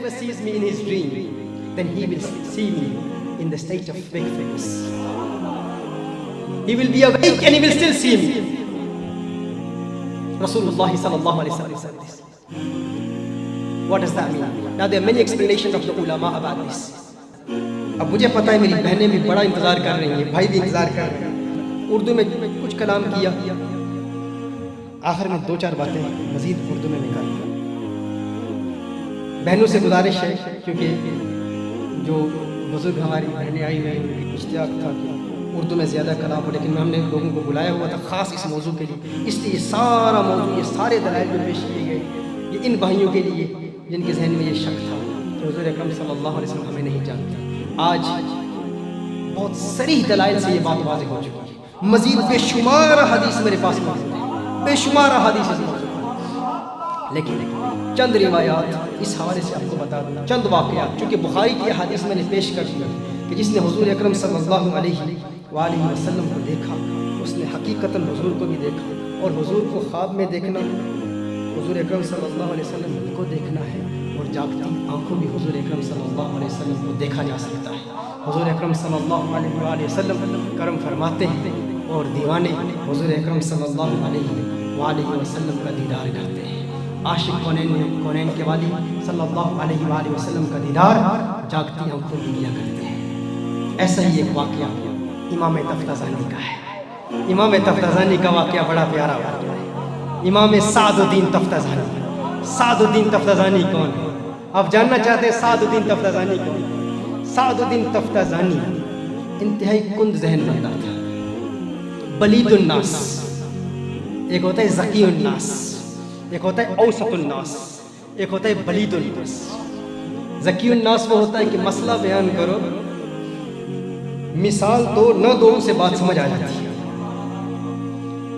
whoever sees me in his dream, then he will see me in the state of wakefulness. He will be awake and he will still see me. Rasulullah sallallahu alaihi wasallam said this. What does that mean? Now there are many explanations of the ulama about this. اب مجھے پتہ ہے میری بہنیں بھی بڑا انتظار کر رہی ہیں, بھائی بھی انتظار کر رہے ہیں. اردو میں کچھ کلام کیا, آخر میں 2-4 باتیں مزید اردو میں نکال دیا. بہنوں سے گزارش ہے, کیونکہ جو بزرگ ہماری بہنیں آئی ہوئی ہیں, اشتیاق تھا کہ اردو میں زیادہ کلام ہو, لیکن ہم نے لوگوں کو بلایا ہوا تھا خاص اس موضوع کے لیے. اس لیے یہ سارا موضوع, یہ سارے دلائل جو پیش کیے گئے, یہ ان بھائیوں کے لیے جن کے ذہن میں یہ شک تھا کہ حضور اکرم صلی اللہ علیہ وسلم ہمیں نہیں جانتے. آج بہت صریح دلائل سے یہ بات واضح ہو چکی ہے. مزید بے شمار حدیث میرے پاس موجود ہے, بے شمار حدیث موجود ہے, لیکن چند روایات اس حوالے سے آپ کو بتا دوں, چند واقعات, چونکہ بخاری کی حدیث میں نے پیش کر دیا کہ جس نے حضور اکرم صلی اللہ علیہ وآلہ وسلم کو دیکھا, اس نے حقیقتاً حضور کو بھی دیکھا, اور حضور کو خواب میں دیکھنا, حضور اکرم صلی اللہ علیہ وسلم کو دیکھنا ہے, اور جاگتی آنکھوں بھی حضور اکرم صلی اللہ علیہ وسلم کو دیکھا جا سکتا ہے. حضور اکرم صلی اللہ علیہ وآلہ وسلم کرم فرماتے ہیں, اور دیوانے حضور اکرم صلی اللہ علیہ وآلہ وسلم کا دیدار کرتے ہیں. عاشق کونین کے والی صلی اللہ علیہ وآلہ وسلم کا دیدار جاگتی آنکھوں کی کیا کرتے ہیں. ایسا ہی ایک واقعہ امام تفتازانی کا ہے. امام تفتازانی کا واقعہ بڑا پیارا واقعہ ہے. امام سعد الدین تفتازانی. سعد الدین تفتازانی کون ہے؟ آپ جاننا چاہتے ہیں سعد الدین تفتازانی کون ہے؟ سعد الدین تفتازانی انتہائی کند ذہن بندہ تھا, بلید الناس. ایک ہوتا ہے ذکی الناس, ایک ہوتا ہے اوسط الناس, ایک ہوتا ہے بلید الناس. ذکی الناس وہ ہوتا ہے کہ مسئلہ بیان کرو, مثال دو نہ دو سے بات سمجھ آ جاتی ہے.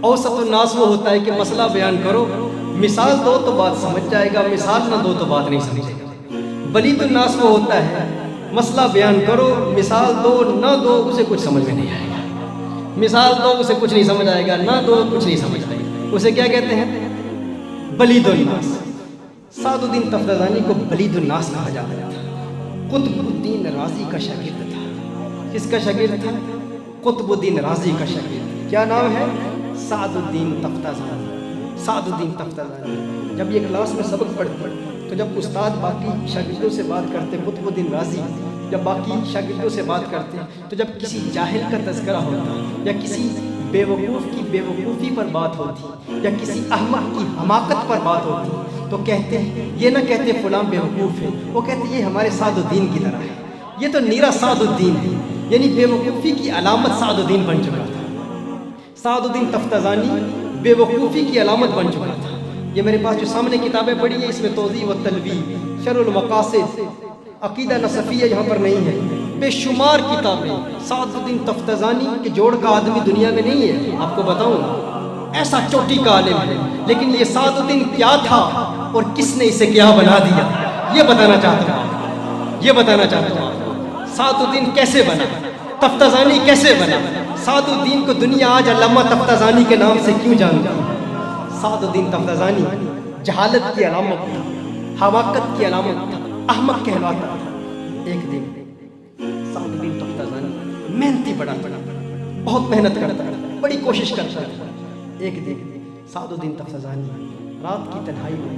اوسط الناس وہ ہوتا ہے کہ مسئلہ بیان کرو, مثال دو تو بات سمجھ جائے گا, مثال نہ دو تو بات نہیں سمجھے گا. بلید الناس وہ ہوتا ہے مسئلہ بیان کرو, مثال دو نہ دو اسے کچھ سمجھ میں نہیں آئے گا, مثال دو اسے کچھ نہیں سمجھ آئے گا, نہ دو کچھ نہیں سمجھ آئے گا. اسے کیا کہتے ہیں؟ بلید الناس. سعد الدین تفتازانی کو بلید الناس کہا جاتا تھا. قطب الدین رازی کا شاگرد تھا. کس کا شاگرد تھا؟ قطب الدین رازی کا شاگرد. کیا نام ہے؟ سعد الدین تفتازانی. سعد الدین تفتازانی جب یہ کلاس میں سبق پڑھتے تو جب استاد باقی شاگردوں سے بات کرتے, قطب الدین رازی جب باقی شاگردوں سے بات کرتے, تو جب کسی جاہل کا تذکرہ ہوتا یا کسی بے وقوف کی بے وقوفی پر بات ہوتی یا کسی احمق کی حماقت پر بات ہوتی, تو کہتے ہیں, یہ نہ کہتے فلاں بے وقوف ہے, وہ کہتے یہ ہمارے سعد الدین کی طرح ہے, یہ تو نیرا سعد الدین ہے. یعنی بے وقوفی کی علامت سعد الدین بن چکا تھا. سعد الدین تفتازانی بے وقوفی کی علامت بن چکا تھا. یہ میرے پاس جو سامنے کتابیں پڑھی ہیں, اس میں توضیح و تلویح, شرح المقاصد, عقیدہ نصفیہ یہاں پر نہیں ہے, بے شمار کتابیں. سعد الدین تفتازانی کے جوڑ کا آدمی دنیا میں نہیں ہے, آپ کو بتاؤں, ایسا چوٹی کا عالم ہے. لیکن یہ سعد الدین کیا تھا اور کس نے اسے کیا بنا دیا, یہ بتانا چاہتا ہوں, یہ بتانا چاہتا ہوں. سعد الدین کیسے بنا, تفتازانی کیسے بنا. سعد الدین کو دنیا آج علامہ تفتازانی کے نام سے کیوں جانتی ہے؟ سعد الدین تفتازانی جہالت کی علامت تھا, حماقت کی علامت تھا, احمق کہلاتا تھا. ایک دن سعد الدین تفتازانی محنتی بڑا بہت محنت کرتا تھا, بڑی کوشش کرتا تھا. ایک دن سعد الدین تفتازانی رات کی تنہائی میں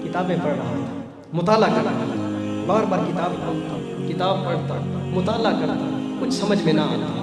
کتابیں پڑھ رہا تھا, مطالعہ کر رہا تھا. بار بار کتاب کھولتا, کتاب پڑھتا, مطالعہ کرتا, کچھ سمجھ میں نہ آتا.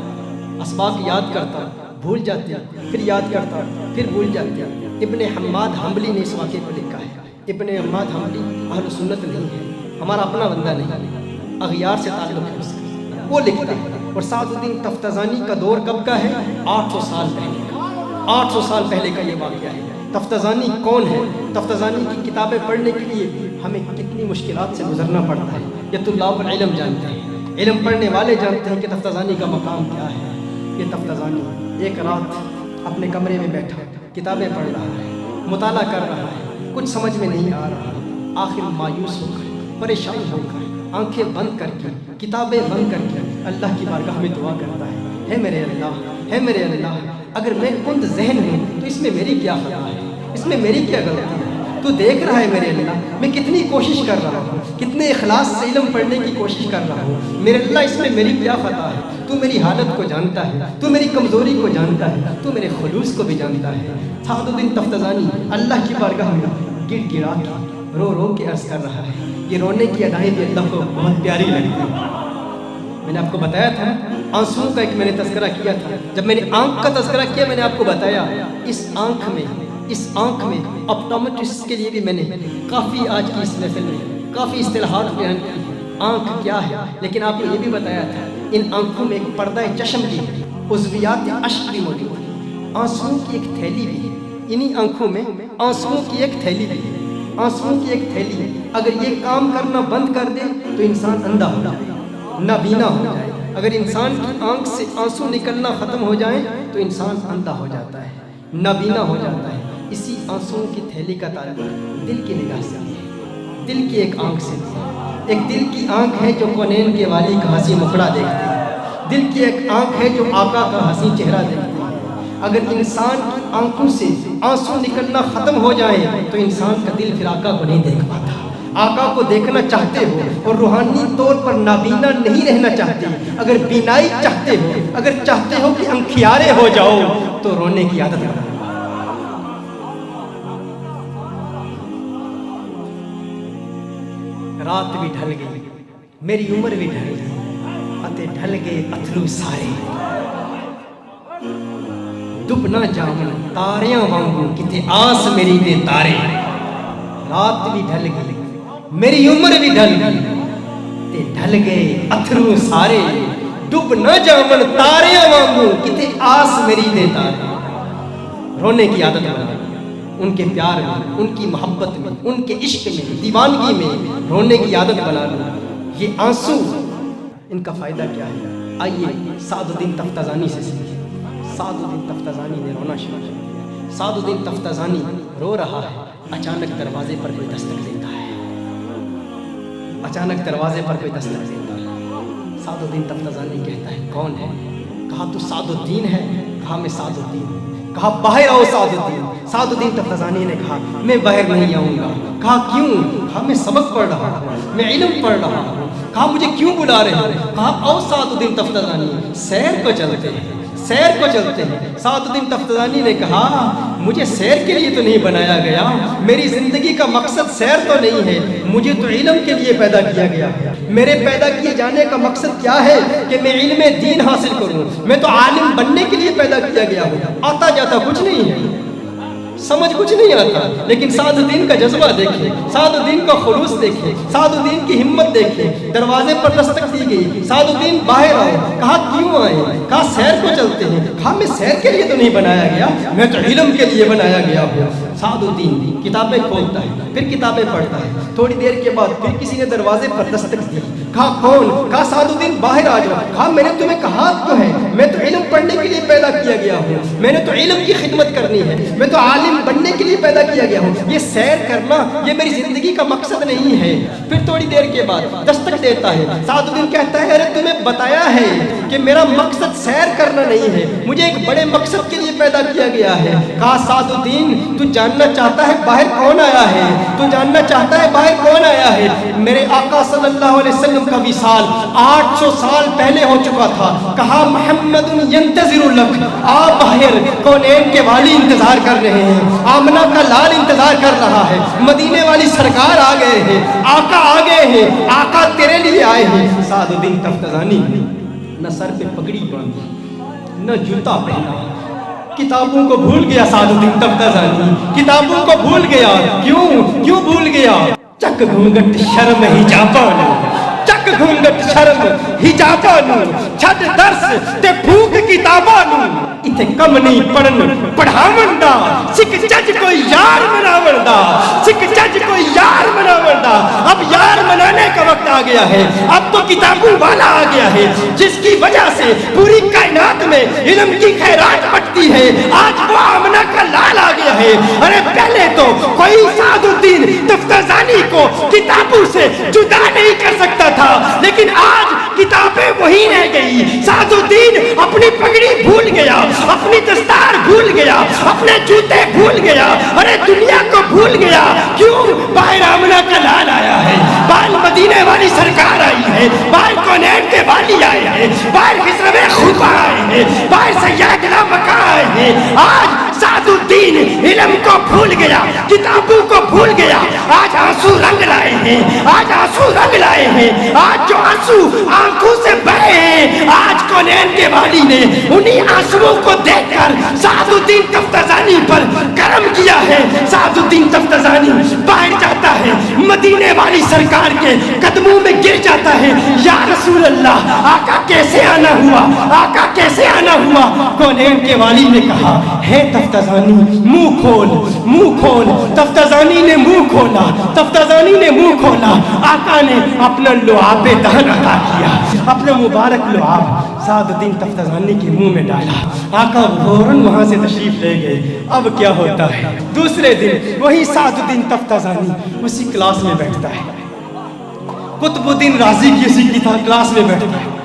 اسباق یاد کرتا, بھول جاتے, پھر یاد کرتا, پھر بھول جاتے. ابن حماد حنبلی نے اس واقعے کو لکھا ہے. ابن حماد حنبلی اہل سنت نہیں ہے, ہمارا اپنا بندہ نہیں, اغیار سے تعلق ہے اس کا, وہ لکھتا ہے. اور سعد الدین تفتازانی کا دور کب کا ہے؟ 800 سال پہلے کا. 800 سال پہلے کا یہ واقعہ ہے. تفتازانی کون ہے؟ تفتازانی کی کتابیں پڑھنے کے لیے ہمیں کتنی مشکلات سے گزرنا پڑتا ہے, یہ طلاب العلم جانتے ہیں, علم پڑھنے والے جانتے ہیں کہ تفتازانی کا مقام کیا ہے. یہ تفتازانی ایک رات اپنے کمرے میں بیٹھا کتابیں پڑھ رہا ہے, مطالعہ کر رہا ہے, کچھ سمجھ میں نہیں آ رہا. آخر مایوس ہو کر, پریشان ہو کر, آنکھیں بند کر کے, کتابیں بند کر کے اللہ کی بارگاہ میں دعا کرتا ہے, ہے میرے اللہ, ہے میرے اللہ, اگر میں کند ذہن ہوں تو اس میں میری کیا خطا ہے, اس میں میری کیا غلطی ہے. تو دیکھ رہا ہے میرے اللہ میں کتنی کوشش کر رہا ہوں، کتنے اخلاص سے علم پڑھنے کی کوشش کر رہا ہوں، میرے اللہ اس میں میری کیا خطا ہے؟ تو میری حالت کو جانتا ہے، تو میری کمزوری کو جانتا ہے، تو میرے خلوص کو بھی جانتا ہے۔ سعد الدین تفتزانی اللہ کی بارگاہ میں گڑ گڑا کے رو رو کے عرض کر رہا ہے۔ یہ رونے کی ادائیں بھی اللہ کو بہت پیاری لگتی ہیں۔ میں نے آپ کو بتایا تھا آنسوؤں کا ایک میں نے تذکرہ کیا تھا، جب میں نے آنکھ کا تذکرہ کیا میں نے آپ کو بتایا اس آنکھ میں آپٹومیٹرسٹ کے لیے بھی میں نے کافی آج کی اس محفل میں کافی اصطلاحات بیان کی۔ آنکھ کیا ہے، لیکن آپ کو یہ بھی بتایا تھا ان آنکھوں میں ایک پردہ چشم کی عضویات اشک بھی موجود ہے، آنسوؤں کی ایک تھیلی بھی ہے، انہی آنکھوں میں آنسوؤں کی ایک تھیلی بھی ہے، آنسوؤں کی ایک تھیلی۔ اگر یہ کام کرنا بند کر دے تو انسان اندھا ہو جائے، نابینا ہو جائے۔ اگر انسان کی آنکھ سے آنسو نکلنا ختم ہو جائیں تو انسان اندھا ہو جاتا ہے، نابینا ہو جاتا ہے۔ اسی آنسوؤں کی تھیلی کا تعلق دل کی نگاہ سے ہے، دل کی ایک آنکھ سے ہے۔ ایک دل کی آنکھ ہے جو کونین کے والی کا حسین مکھڑا دیکھتی ہے، دل کی ایک آنکھ ہے جو آقا کا حسین چہرہ دیکھتی ہے۔ اگر انسان کی آنکھوں سے آنسو نکلنا ختم ہو جائے تو انسان کا دل پھر آقا کو نہیں دیکھ پاتا۔ آقا کو دیکھنا چاہتے ہو اور روحانی طور پر نابینا نہیں رہنا چاہتے، اگر بینائی چاہتے ہو، اگر چاہتے ہو کہ انکھیارے ہو جاؤ تو رونے کی عادت بنا۔ رات بھی ڈھل گئی، میری عمر بھی ڈھل گئی، اتے ڈھل گئے اتھرو سارے، ڈب نہ جاون تاریاں وانگوں کتے آس میری دے تارے۔ رات بھی ڈھل گئی، میری عمر بھی ڈھل گئی، تے ڈھل گئے اتھرو سارے، ڈب نہ جاون تاریاں وانگوں کتے آس میری دے تارے۔ رونے کی عادت بنا، ان کے پیار میں، ان کی محبت میں، ان کے عشق میں، دیوانگی میں رونے کی عادت بنا لو۔ یہ آنسو ان کا فائدہ کیا ہے؟ آئیے سعد الدین تفتزانی سے سیکھیں۔ سعد الدین تفتزانی نے رونا شروع کر دیا۔ سعد الدین تفتزانی رو رہا ہے، اچانک دروازے پر کوئی دستک دیتا ہے، اچانک دروازے پر کوئی دستک دیتا ہے۔ سعد الدین تفتزانی کہتا ہے کون ہے؟ کہا تو سعد الدین ہے؟ کہا میں سعد الدین ہوں۔ کہا باہر آؤ سعد الدین۔ سعد الدین تفتزانی نے کہا میں باہر نہیں آؤں گا۔ کہا کیوں؟ کہا میں سبق پڑھ رہا ہوں، میں علم پڑھ رہا ہوں۔ کہا مجھے کیوں بلا رہے ہیں؟ کہا آؤ سعد الدین تفتزانی سیر کو چلتے ہیں، سیر کو چلتے ہیں۔ سعد الدین تفتزانی نے کہا مجھے سیر کے لیے تو نہیں بنایا گیا، میری زندگی کا مقصد سیر تو نہیں ہے، مجھے تو علم کے لیے پیدا کیا گیا ہے۔ میرے پیدا کیے جانے کا مقصد کیا ہے کہ میں علم دین حاصل کروں، میں تو عالم بننے کے لیے پیدا کیا گیا ہوں۔ آتا جاتا کچھ نہیں ہے، سمجھ کچھ نہیں آتا، لیکن سعد الدین کا جذبہ دیکھیں، سعد الدین کا خلوص دیکھیں، سعد الدین کی ہمت دیکھیں۔ دروازے پر دستک دی گئی، سعد الدین باہر آؤ۔ کہا کیوں آئے؟ کہا سیر کو چلتے ہیں۔ کہا میں سیر کے لیے تو نہیں بنایا گیا، میں تو علم کے لیے بنایا گیا ہوں۔ سعد الدین کتابیں کھولتا ہے، پھر کتابیں پڑھتا ہے۔ تھوڑی دیر کے بعد پھر کسی نے دروازے پر دستک دی۔ کہا کون؟ کہا سعد الدین باہر آ جاؤ۔ کہا میں نے تمہیں کہا تو ہے، میں تو علم پڑھنے کے لیے پیدا کیا گیا ہوں، میں نے تو علم کی خدمت کرنی ہے، میں تو عالم بننے کے لیے پیدا کیا گیا ہوں، یہ سیر کرنا یہ میری زندگی کا مقصد نہیں ہے۔ پھر تھوڑی دیر کے بعد دستک دیتا ہے۔ سعد الدین کہتا ہے ارے تمہیں بتایا ہے کہ میرا مقصد سیر کرنا نہیں ہے، مجھے ایک بڑے مقصد کے لیے پیدا کیا گیا ہے۔ کہا سعد الدین تو جاننا چاہتا ہے باہر کون آیا ہے؟ تو جاننا چاہتا ہے باہر کون آیا ہے؟ میرے آقا صلی اللہ علیہ وسلم کا وصال 800 سال پہلے ہو چکا تھا۔ کہا محمد ینتظر لک، آ باہر، کونین کے والی انتظار کر رہے ہیں، آمنہ کا لال انتظار کر رہا ہے، مدینے والی سرکار آ گئے ہیں، آقا آ گئے ہیں، آقا تیرے لیے آئے ہیں۔ سعد الدین تفتزانی نہ سر پہ پگڑی باندھی، نہ جوتا پہنا، کتابوں کو بھول گیا سعد الدین تفتزانی، کتابوں کو بھول گیا۔ کیوں بھول گیا؟ چک گھونگٹ شرم حجابانو، چک گھونگٹ شرم حجابانو، چھڈ درس تے پھوک کتابانو، اتھے کم نہیں پڑھن پڑھاون دا، سکھ جج کوئی یار مناون دا، سکھ جج کوئی یار مناون دا۔ اب یار منانے کا وقت آ گیا ہے، اب تو کتابوں والا آ گیا ہے، جس کی وجہ سے پوری کائنات میں علم کی خیرات بٹتی ہے۔ آج وہ آمنہ کا لال آ گیا ہے۔ ارے پہلے تو کوئی سعد الدین تفتزانی کو کتابوں سے جدا نہیں کر سکتا تھا، لیکن آج کتابیں وہی رہ گئی۔ سعد الدین اپنی پگڑی بھول گیا، اپنی دستار بھول گیا، اپنے جوتے بھول گیا، ارے دنیا کو بھول گیا کیوں باہر آمنہ کا لال آیا ہے، باہر مدینے والی سرکار آئی ہے، باہر کونین کے والی آئے ہیں، باہر خسرو خفا آئے ہیں، باہر سیدنا مکہ آئے ہیں۔ آج سعد الدین علم کو بھول گیا، کتابوں کو بھول گیا، آج آنسو رنگ لائے ہیں، آج آنسو رنگ لائے ہیں، آج جو آنسو آنکھوں سے بہے ہیں، آج کونین کے والی نے انہی آنسوؤں کو دیکھ کر سعد الدین تفتزانی پر کرم کیا ہے۔ سعد الدین تفتزانی باہر جاتا ہے، مدینے والی سرکار کے قدموں میں گر جاتا ہے، یا رسول اللہ آقا کیسے آنا ہوا، آقا کیسے آنا ہوا؟ کونین کے والی نے کہا ہے تفتزانی منہ کھول، منہ کھول۔ تفتزانی نے منہ کھولا، تفتزانی نے منہ کھولا، آقا نے اپنا لعاب دہن عطا کیا، اپنا مبارک لعاب سعد الدین تفتزانی کے منہ میں ڈالا۔ آقا فوراً وہاں سے تشریف لے گئے۔ اب کیا ہوتا ہے؟ دوسرے دن وہی سعد الدین تفتزانی اسی کلاس میں بیٹھتا ہے، قطب الدین رازی کی اسی کی کلاس میں بیٹھتا ہے۔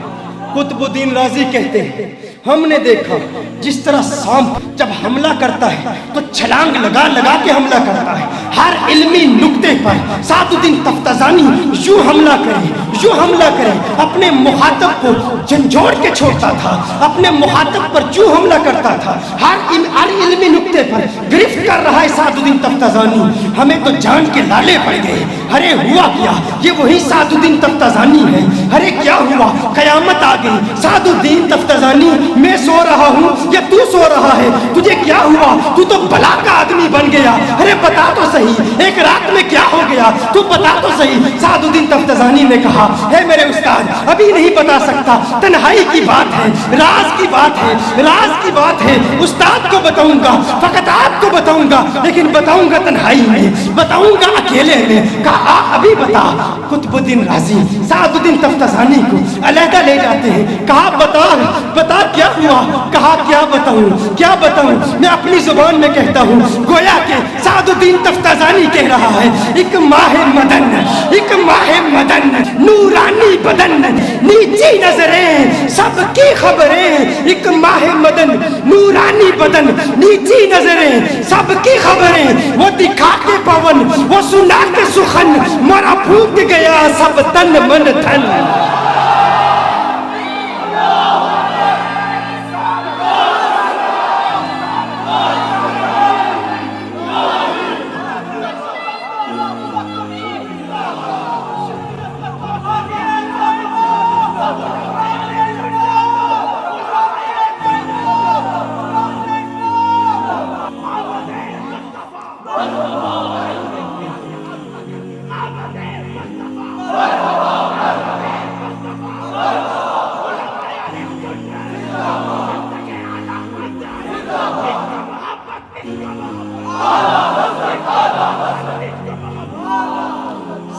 قطب الدین رازی کہتے ہیں ہم نے دیکھا جس طرح سانپ جب حملہ کرتا ہے تو چھلانگ لگا لگا کے حملہ کرتا ہے، ہر علمی نقطے پر سعد الدین تفتزانی یوں حملہ کرے، یوں حملہ کرے، اپنے مخاطب کو جھنجھوڑ کے چھوڑتا تھا، اپنے مخاطب پر یوں حملہ کرتا تھا، ہر علمی نقطے پر گرفت کر رہا ہے سعد الدین تفتزانی۔ ہمیں تو جان کے لالے پڑ گئے، ارے ہوا کیا؟ یہ وہی سعد الدین تفتزانی ہے، ارے کیا ہوا؟ قیامت آ گئی۔ سعد الدین تفتزانی میں سو رہا ہوں یا تو سو رہا ہے؟ تجھے کیا ہوا؟ تو تو بلا کا آدمی بن گیا، ارے بتا تو صحیح ایک رات میں کیا ہو گیا، تو بتا تو صحیح۔ سعد الدین تفتزانی نے کہا ہے میرے استاد ابھی نہیں بتا سکتا، تنہائی کی بات ہے، راز کی بات ہے، راز کی بات ہے، استاد کو بتاؤں گا، فقط آپ کو بتاؤں گا، لیکن بتاؤں گا تنہائی میں، بتاؤں گا اکیلے میں۔ کہا ابھی بتا۔ قطب الدین رازی سعد الدین تفتزانی کو علیحدہ لے جاتے ہیں، کہا بتا بتا کیا ہوا؟ کہا کیا بتاؤں، کیا بتاؤں؟ میں اپنی زبان میں کہتا ہوں، گویا کہ سعد الدین تفتزانی کہہ رہا ہے ایک ماہ مدن، ایک ماہ مدن، نورانی بدن، نیچی نظریں سب کی خبریں، ایک ماہ مدن، نورانی بدن، نیچی نظریں سب کی خبریں، وہ دکھا کے پون، وہ سنا کے سخن، مرا پھوٹ گیا سب تن من دھن۔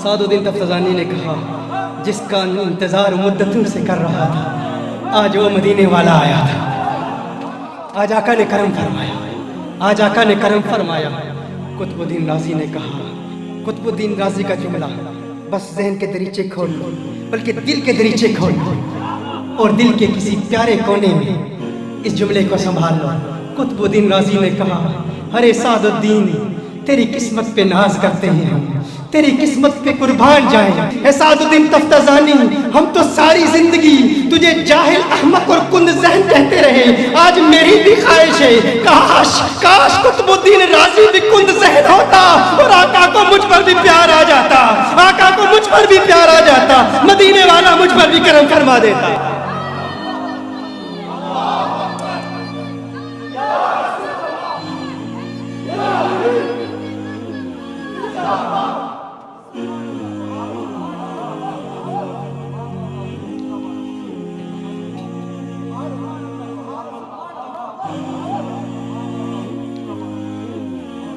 سعد الدین تفتزانی نے کہا جس کا انتظار مدتوں سے کر رہا تھا، آج وہ مدینے والا آیا تھا، آج آقا نے کرم فرمایا، آج آقا نے کرم فرمایا۔ قطب الدین رازی نے کہا، قطب الدین رازی کا جملہ بس ذہن کے دریچے کھول لو، بلکہ دل کے دریچے کھول لو اور دل کے کسی پیارے کونے میں اس جملے کو سنبھال لو۔ قطب الدین رازی نے کہا ارے سعد الدین تیری قسمت پہ ناز کرتے ہیں ہم، تیری قسمت پہ قربان جائیں۔ اے سعد الدین تفتزانی ہم تو ساری زندگی تجھے جاہل احمق اور کند ذہن کہتے رہے، آج میری بھی خواہش ہے کاش کاش قطب الدین رازی بھی کند ذہن ہوتا اور آقا کو مجھ پر بھی پیار آ جاتا، آقا کو مجھ پر بھی پیار آ جاتا، مدینے والا مجھ پر بھی کرم فرما دیتا۔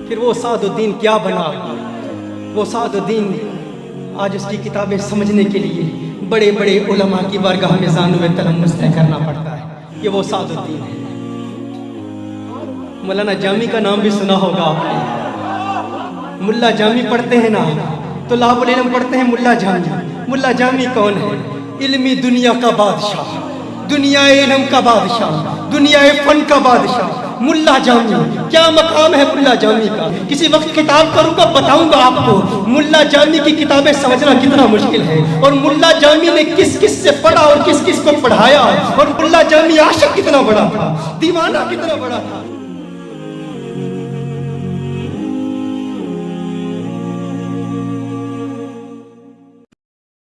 پھر وہ سعد الدین کیا بنا؟ وہ سعد الدین آج اس کی کتابیں سمجھنے کے لیے بڑے بڑے علماء کی بارگاہ میں زانو تلمس طے کرنا پڑتا ہے۔ یہ وہ سعد الدین ہے۔ مولانا جامی کا نام بھی سنا ہوگا آپ نے، ملا جامی پڑھتے ہیں نا، طلاب العلم پڑھتے ہیں ملا جامی۔ ملا جامی کون ہے؟ علمی دنیا کا بادشاہ، دنیا علم کا بادشاہ، دنیا فن کا بادشاہ، ملا جامی، کیا مقام ہے ملا جامی کا، کسی وقت کتاب کروں گا بتاؤں گا آپ کو ملا جامی کی کتابیں سمجھنا کتنا مشکل ہے، اور ملا جامی نے کس کس سے پڑھا اور کس کس کو پڑھایا، اور ملا جامی عاشق کتنا بڑا تھا، دیوانہ کتنا بڑا تھا۔